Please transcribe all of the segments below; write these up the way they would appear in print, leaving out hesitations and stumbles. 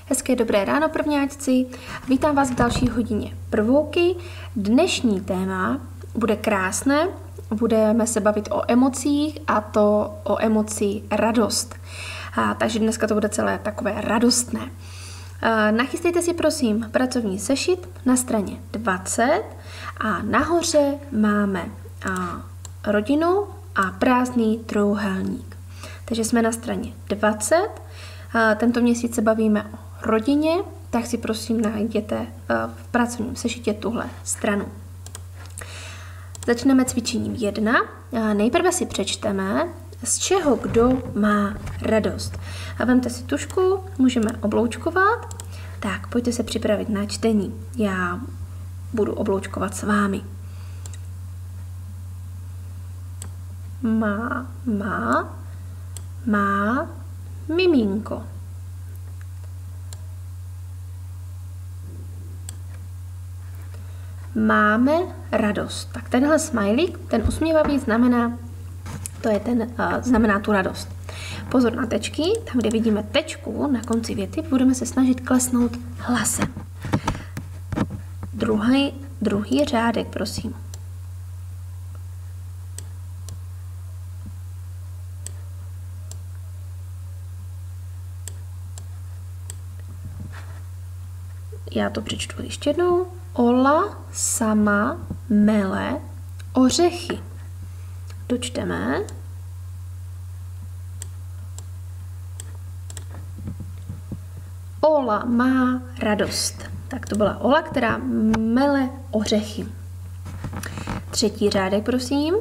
Hezké dobré ráno, prvňáčci. Vítám vás v další hodině prvouky. Dnešní téma bude krásné. Budeme se bavit o emocích, a to o emoci radost. Takže dneska to bude celé takové radostné. Nachystejte si prosím pracovní sešit na straně 20 a nahoře máme rodinu a prázdný trojúhelník. Takže jsme na straně 20. Tento měsíc se bavíme o rodině, tak si prosím najděte v pracovním sešitě tuhle stranu. Začneme cvičením 1. Nejprve si přečteme, z čeho kdo má radost. A vemte si tužku, můžeme obloučkovat. Tak, pojďte se připravit na čtení. Já budu obloučkovat s vámi. Má miminko. Máme radost. Tak tenhle smajlík, ten usměvavý znamená, znamená tu radost. Pozor na tečky, tam, kde vidíme tečku na konci věty, budeme se snažit klesnout hlasem. Druhý řádek, prosím. Já to přečtu ještě jednou. Ola sama mele ořechy. Dočteme. Ola má radost. Tak to byla Ola, která mele ořechy. Třetí řádek, prosím.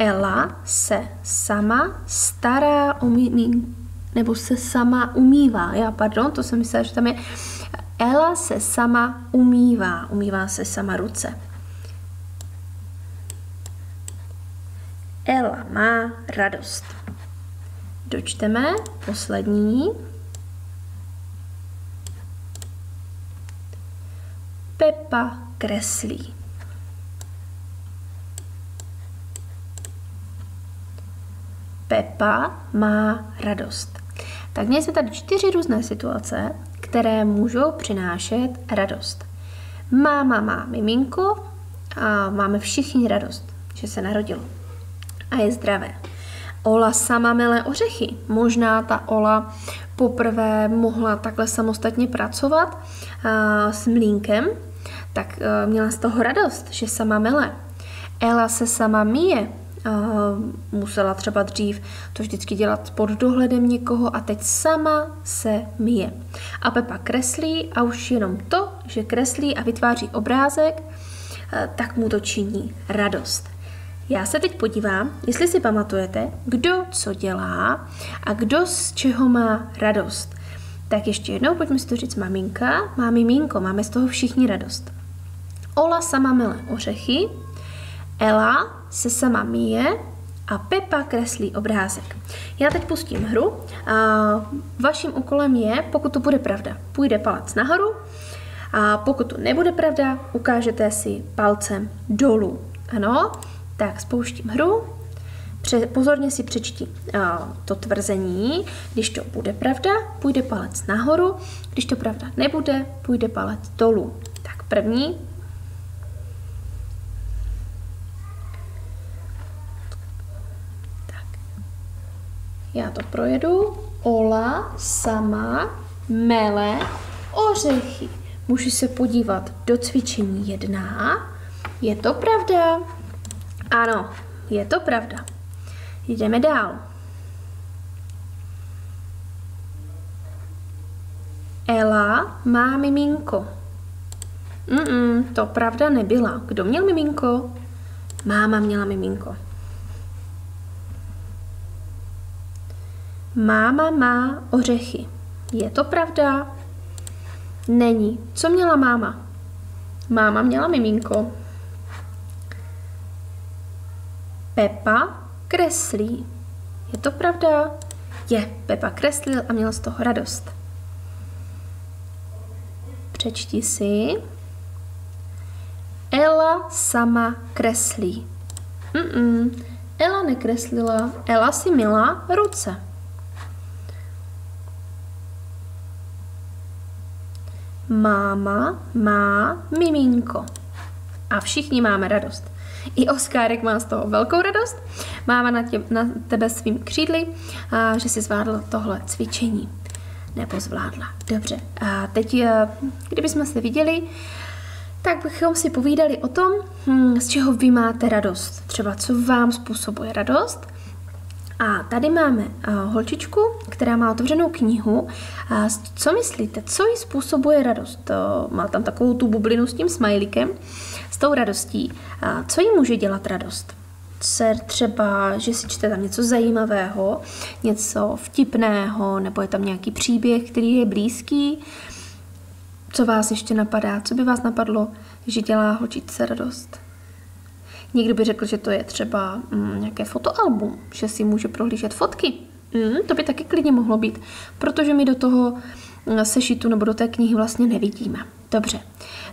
Ela se sama stará o nebo se sama umývá. To jsem myslela, že tam je. Ela se sama umývá se sama ruce. Ela má radost. Dočteme poslední. Pepa kreslí. Pepa má radost. Tak měli jsme tady 4 různé situace, které můžou přinášet radost. Máma má miminko a máme všichni radost, že se narodilo a je zdravé. Ola sama mele ořechy. Možná ta Ola poprvé mohla takhle samostatně pracovat s mlýnkem, tak měla z toho radost, že sama mele. Ela se sama myje. Musela třeba dřív to vždycky dělat pod dohledem někoho a teď sama se myje. A Pepa kreslí a už jenom to, že kreslí a vytváří obrázek, tak mu to činí radost. Já se teď podívám, jestli si pamatujete, kdo co dělá a kdo z čeho má radost. Tak ještě jednou, pojďme si to říct. Maminka má miminko, máme z toho všichni radost. Ola sama mele ořechy, Ela se sama myje a Pepa kreslí obrázek. Já teď pustím hru. Vaším úkolem je, pokud to bude pravda, půjde palec nahoru, a pokud to nebude pravda, ukážete si palcem dolů. Ano, tak spouštím hru. Pozorně si přečti to tvrzení. Když to bude pravda, půjde palec nahoru. Když to pravda nebude, půjde palec dolů. Tak první. Já to projedu. Ola sama mele ořechy. Můžu se podívat do cvičení 1. Je to pravda? Ano, je to pravda. Jdeme dál. Ela má miminko. To pravda nebyla. Kdo měl miminko? Máma měla miminko. Máma má ořechy. Je to pravda? Není. Co měla máma? Máma měla miminko. Pepa kreslí. Je to pravda? Je. Pepa kreslil a měla z toho radost. Přečti si. Ela sama kreslí. Ela nekreslila, Ela si myla ruce. Máma má miminko. A všichni máme radost. I Oskárek má z toho velkou radost. Máma na tebe svým křídly, že si zvládla tohle cvičení. Nebo zvládla. Dobře. A teď, kdybychom se viděli, tak bychom si povídali o tom, z čeho vy máte radost. Třeba co vám způsobuje radost. A tady máme holčičku, která má otevřenou knihu. Co myslíte, co jí způsobuje radost? Má tam takovou tu bublinu s tím smajlíkem, s tou radostí. Co jí může dělat radost? Třeba, že si čte tam něco zajímavého, něco vtipného, nebo je tam nějaký příběh, který je blízký. Co vás ještě napadá? Co by vás napadlo, že dělá holčičce radost? Někdo by řekl, že to je třeba nějaké fotoalbum, že si může prohlížet fotky. To by taky klidně mohlo být, protože my do toho sešitu nebo do té knihy vlastně nevidíme. Dobře.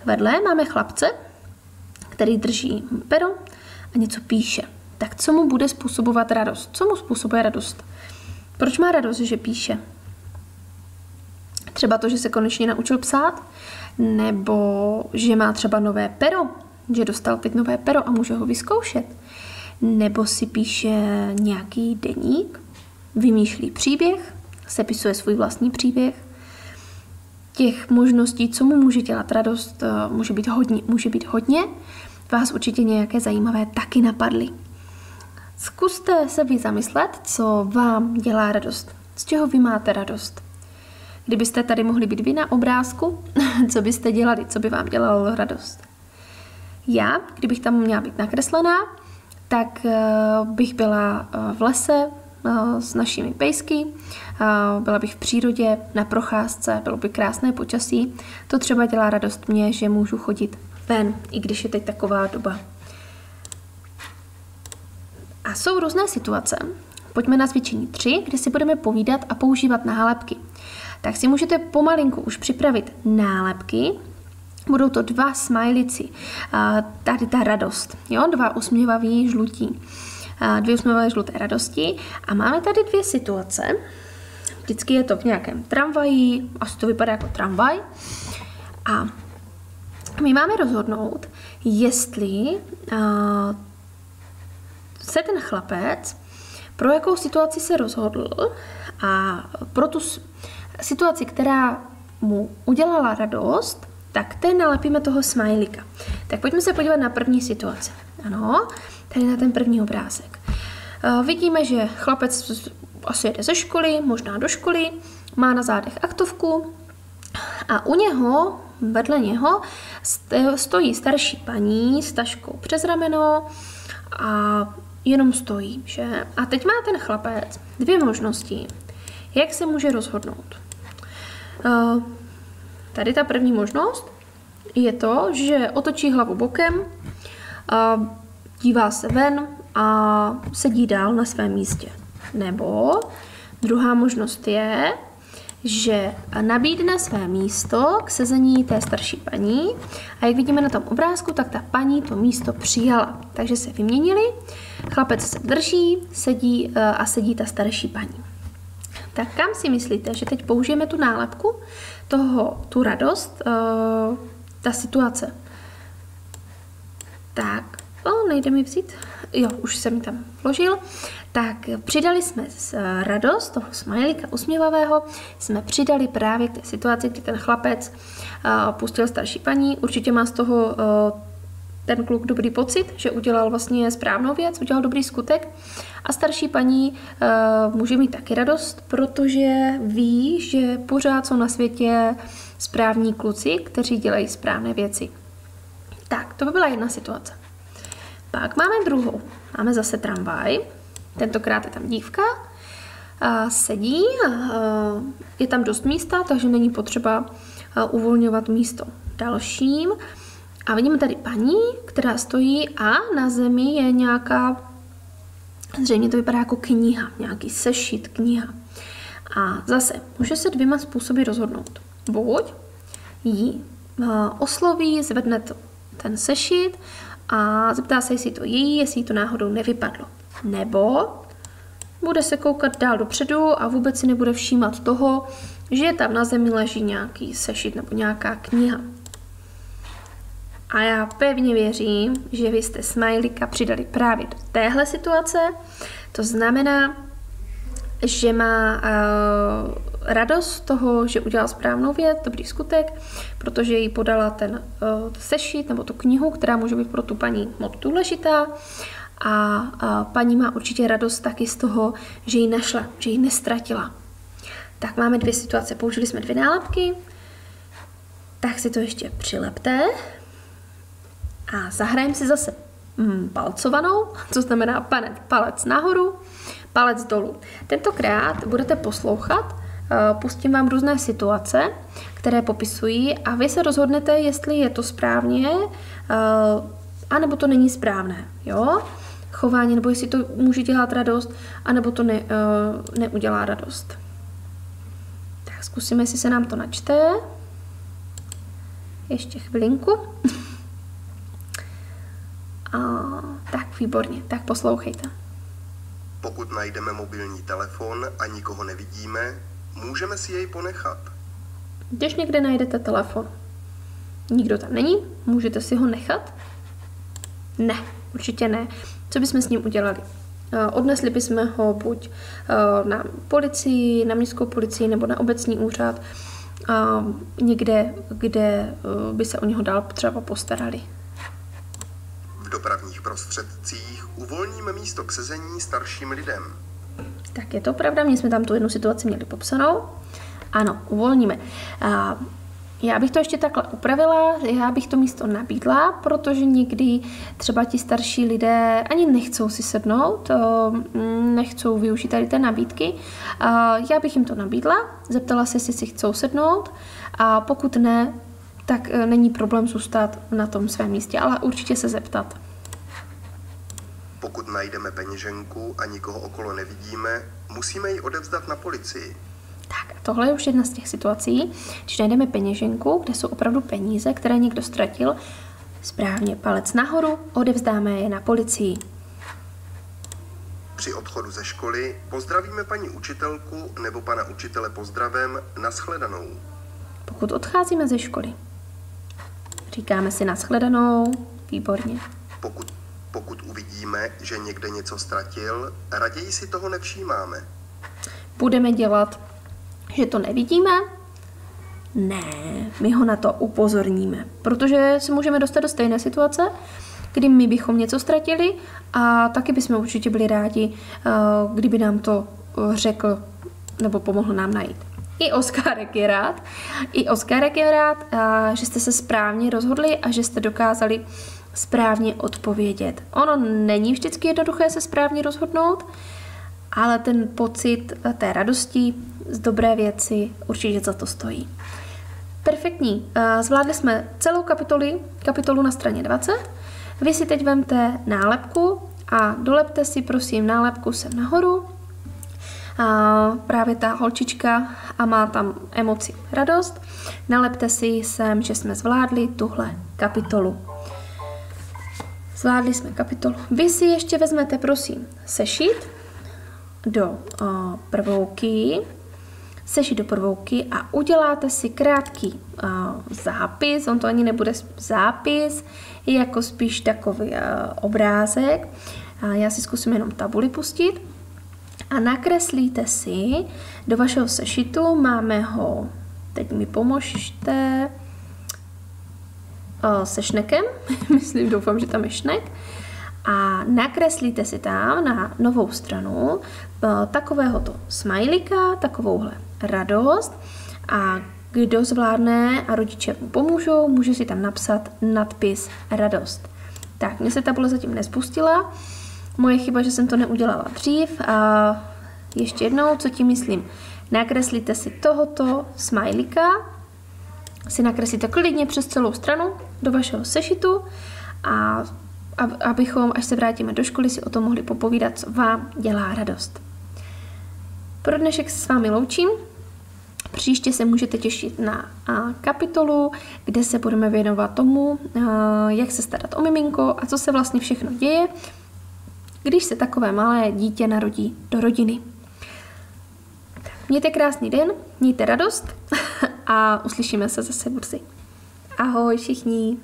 Vedle máme chlapce, který drží pero a něco píše. Tak co mu bude způsobovat radost? Co mu způsobuje radost? Proč má radost, že píše? Třeba to, že se konečně naučil psát? Nebo že má třeba nové pero? Že dostal teď nové pero a může ho vyzkoušet? Nebo si píše nějaký deník? Vymýšlí příběh? Sepisuje svůj vlastní příběh? Těch možností, co mu může dělat radost, může být hodně. Vás určitě nějaké zajímavé taky napadly. Zkuste se vy zamyslet, co vám dělá radost. Z čeho vy máte radost? Kdybyste tady mohli být vy na obrázku, co byste dělali, co by vám dělalo radost? Já, kdybych tam měla být nakreslená, tak bych byla v lese s našimi pejsky, byla bych v přírodě na procházce, bylo by krásné počasí. To třeba dělá radost mě, že můžu chodit ven, i když je teď taková doba. A jsou různé situace. Pojďme na cvičení 3, kde si budeme povídat a používat nálepky. Tak si můžete pomalinku už připravit nálepky. Budou to 2 smajlici. Tady ta radost. Jo? 2 usměvavý žlutí. 2 usměvavé žluté radosti. A máme tady 2 situace. Vždycky je to v nějakém tramvaji. Asi to vypadá jako tramvaj. A my máme rozhodnout, jestli se ten chlapec pro jakou situaci se rozhodl a pro tu situaci, která mu udělala radost, tak ten nalepíme toho smajlíka. Tak pojďme se podívat na první situaci. Ano, tady na ten první obrázek. Vidíme, že chlapec asi jede ze školy, možná do školy, má na zádech aktovku a u něho, vedle něho, stojí starší paní s taškou přes rameno a jenom stojí, že? A teď má ten chlapec 2 možnosti, jak se může rozhodnout. Tady ta první možnost je to, že otočí hlavu bokem, dívá se ven a sedí dál na svém místě. Nebo druhá možnost je, že nabídne své místo k sezení té starší paní a jak vidíme na tom obrázku, tak ta paní to místo přijala. Takže se vyměnili, chlapec se drží, sedí ta starší paní. Tak kam si myslíte, že teď použijeme tu nálepku, tu radost, ta situace? Tak, nejde mi vzít. Jo, už jsem ji tam vložil. Tak přidali jsme radost toho smajlíka usměvavého, jsme přidali právě k té situaci, kdy ten chlapec pustil starší paní. Určitě má z toho ten kluk dobrý pocit, že udělal vlastně správnou věc, udělal dobrý skutek. A starší paní může mít taky radost, protože ví, že pořád jsou na světě správní kluci, kteří dělají správné věci. Tak, to by byla jedna situace. Pak máme druhou. Máme zase tramvaj. Tentokrát je tam dívka. Sedí, je tam dost místa, takže není potřeba uvolňovat místo dalším. A vidíme tady paní, která stojí a na zemi je nějaká, zřejmě to vypadá jako kniha, nějaký sešit, kniha. A zase může se 2 způsoby rozhodnout. Buď ji osloví, zvedne ten sešit a zeptá se, jestli to její, jestli jí to náhodou nevypadlo. Nebo bude se koukat dál dopředu a vůbec si nebude všímat toho, že tam na zemi leží nějaký sešit nebo nějaká kniha. A já pevně věřím, že vy jste smajlíka přidali právě do téhle situace. To znamená, že má radost z toho, že udělal správnou věc, dobrý skutek, protože jí podala ten sešit nebo tu knihu, která může být pro tu paní moc důležitá. A paní má určitě radost taky z toho, že ji našla, že ji nestratila. Tak máme dvě situace. Použili jsme 2 nálepky, tak si to ještě přilepte a zahrajeme si zase palcovanou, co znamená palec nahoru, palec dolů. Tentokrát budete poslouchat, pustím vám různé situace, které popisují a vy se rozhodnete, jestli je to správně, anebo to není správné. Jo? Chování, nebo jestli to může dělat radost, anebo to neudělá radost. Tak zkusíme, jestli se nám to načte. Ještě chvilinku. Tak, výborně. Tak poslouchejte. Pokud najdeme mobilní telefon a nikoho nevidíme, můžeme si jej ponechat. Když někde najdete telefon, nikdo tam není, můžete si ho nechat? Ne, určitě ne. Co bychom s ním udělali? Odnesli bychom ho buď na policii, na městskou policii nebo na obecní úřad, někde, kde by se o něho dál třeba postarali. V dopravních prostředcích uvolníme místo k sezení starším lidem. Tak je to pravda, my jsme tam tu jednu situaci měli popsanou. Ano, uvolníme. Já bych to ještě takhle upravila, já bych to místo nabídla, protože někdy třeba ti starší lidé ani nechcou si sednout, nechcou využít tady té nabídky. Já bych jim to nabídla, zeptala se, jestli si chcou sednout a pokud ne, tak není problém zůstat na tom svém místě, ale určitě se zeptat. Pokud najdeme peněženku a nikoho okolo nevidíme, musíme ji odevzdat na policii. Tak a tohle je už jedna z těch situací, když najdeme peněženku, kde jsou opravdu peníze, které někdo ztratil, správně palec nahoru, odevzdáme je na policii. Při odchodu ze školy pozdravíme paní učitelku nebo pana učitele pozdravem nashledanou. Pokud odcházíme ze školy, říkáme si nashledanou, výborně. Pokud uvidíme, že někde něco ztratil, raději si toho nevšímáme. Budeme dělat, že to nevidíme? Ne, my ho na to upozorníme, protože se můžeme dostat do stejné situace, kdy my bychom něco ztratili a taky bychom určitě byli rádi, kdyby nám to řekl nebo pomohl nám najít. I Oskarek je rád, že jste se správně rozhodli a že jste dokázali správně odpovědět. Ono není vždycky jednoduché se správně rozhodnout, ale ten pocit té radosti z dobré věci určitě za to stojí. Perfektní. Zvládli jsme celou kapitolu na straně 20. Vy si teď vemte nálepku a dolepte si prosím nálepku sem nahoru. Právě ta holčička a má tam emoci radost. Nalepte si sem, že jsme zvládli tuhle kapitolu. Zvládli jsme kapitolu. Vy si ještě vezmete prosím sešit do prvouky a uděláte si krátký zápis, on to ani nebude zápis, je jako spíš takový obrázek. Já si zkusím jenom tabuli pustit a nakreslíte si do vašeho sešitu, máme ho, teď mi pomožte, se šnekem, doufám, že tam je šnek, a nakreslíte si tam na novou stranu takovéhoto smajlíka, takovouhle radost a kdo zvládne a rodiče mu pomůžou, může si tam napsat nadpis radost. Tak, mně se tabule zatím nespustila, moje chyba, že jsem to neudělala dřív a ještě jednou, co tím myslím, nakreslíte si tohoto smajlíka, si nakreslíte klidně přes celou stranu do vašeho sešitu a abychom, až se vrátíme do školy, si o tom mohli popovídat, co vám dělá radost. Pro dnešek se s vámi loučím. příště se můžete těšit na kapitolu, kde se budeme věnovat tomu, jak se starat o miminko a co se vlastně všechno děje, když se takové malé dítě narodí do rodiny. Mějte krásný den, mějte radost a uslyšíme se zase brzy. Ahoj všichni.